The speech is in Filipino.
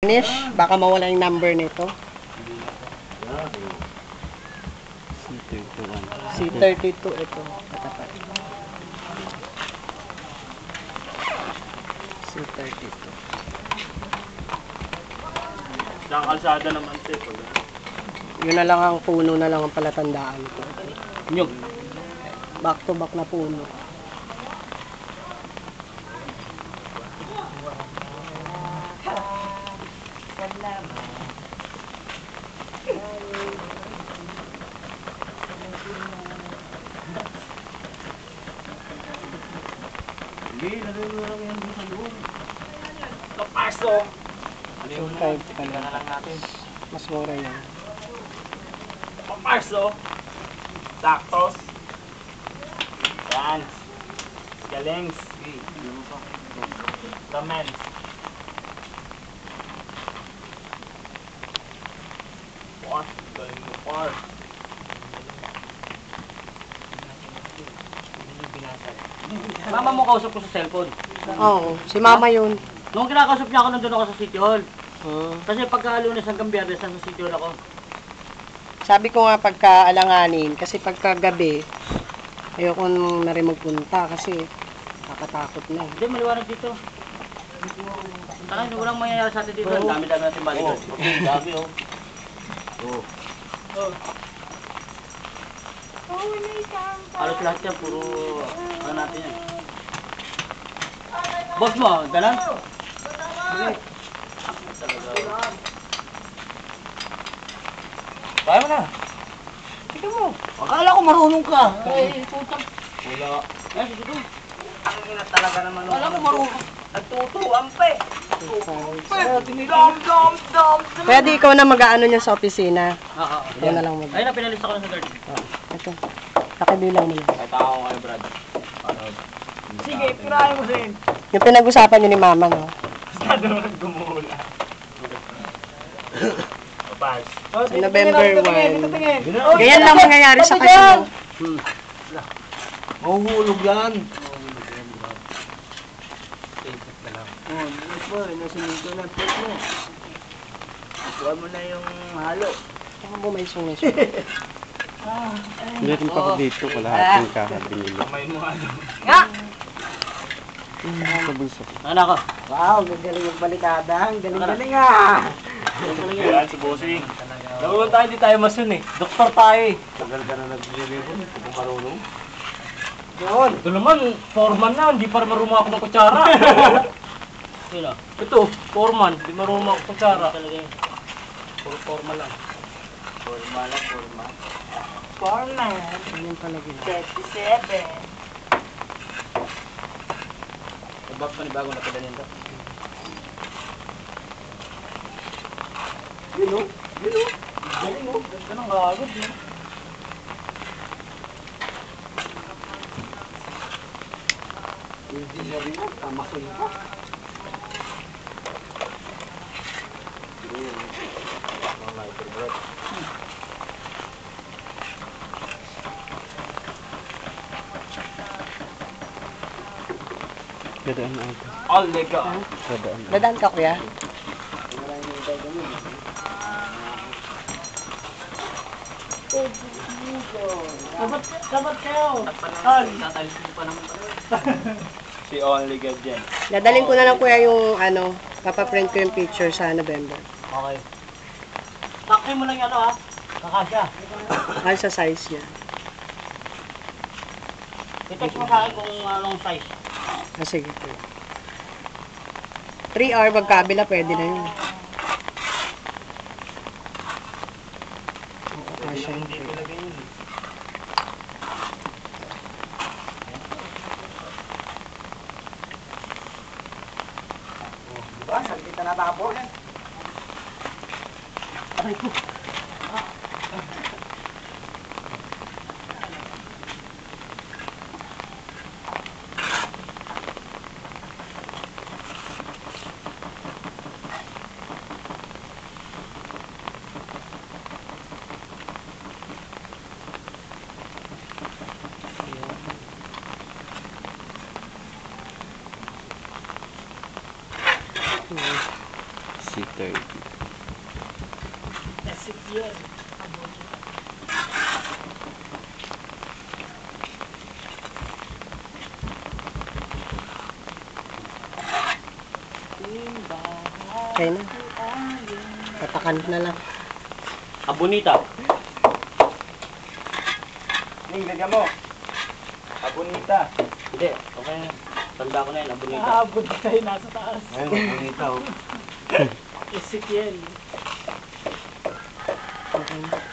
Finish, baka mawala yung number nito. C32 ito. Katapat. C32. Sa kalsada naman ito. Yun na lang ang puno na lang ang palatandaan ko. Nyug. Back to back na puno. Hindi, lagay mo lang yan sa loob. Kapasok! Ano yung na lang natin? Mas mura yan. Kapasok! Saktos! Yan! Galings! Ramens! What? Galing mo par! Mama mo kausap ko sa cellphone. Oo, si mama yun. Nung kinakausap niya ako, nandun ako sa City Hall. Hmm. Kasi pagka Lunes hanggang Biyernes, nasa City Hall ako. Sabi ko nga pagka alanganin, kasi pagka gabi, ayoko na rin magpunta kasi nakatakot na. Hindi, maliwanag dito. Walang mangyayari sa atin dito. Ang dami-dami natin balikan. Dami oh. Oh. Halos lahat yan, puro ano natin yan. Boss mo, dalan? Kaya mo na. Tignan mo. Akala ko marunong ka. Ay, putang. Wala. Ay, sige. Ang ina talaga naman. Akala ko marunong. Nagtutuan pa eh. Pwede ikaw na mag-aano niya sa opisina. Oo. Ikaw na lang mag- Ayun na, pinalista ko na sa garden. Ito. Nakibilang mo lang. Kahit ako kayo, Brad. Paano? Sige, pirahin mo din. Yung pinag-usapan niyo ni mama, no? Basta naman gumula. Papas. Sa November 1. Ganyan lang mangyayari sa kanya. Mahuhulog yan. Nasunod na plate mo. Ikuha mo na yung halo. Saka mo may sung-sung. Meron pa ako dito, kalahating kahat binili. Kamay mo ano. Nga! Sa bulsa. Ano ako? Wow, gagaling magbalikada. Ang galing-galing ah. Yan, si Bossing. Naman tayo, hindi tayo masun eh. Doktor tayo eh. Tagal ka na naglilibon, hindi ko marunong. Yun. Ito naman, foreman na, hindi pa marunong ako ng kutsara. Sino? Ito, foreman, hindi marunong ako ng kutsara. Talaga yun. Puro formal lang. Forma lang, forma. Ganyan pala yun. 37. Abang panibago na pala nito. Yun o. Yun o. Galing o. Ganun kagod yun. Hindi na rin o. Tamasun ka. Dadaan ako. All lega. Dadaan. Dadaan ka, kuya? Sabat kayo. Tatalisin mo pa naman. Si Only God dyan. Dadalhin ko na lang, kuya, yung ano, papaprint ko yung picture sa November. Okay. Takay mo lang yung ano ha. Kakasya. Ano sa size niya. I-text mo sa akin kung anong size. Ah, sige. 3R magkabila, pwede na yun. Kasya yun. Diba? Saan kita natapos? Aray ko. City 30. Ezekiel. Okay na. Tatakan na lang. Abonita. Ning, lagyan mo. Abonita. Hindi, okay na. Tanda ko na yun, abonita. Aabot tayo nasa taas. Ayun, abonita oh. Ezekiel. Okay na.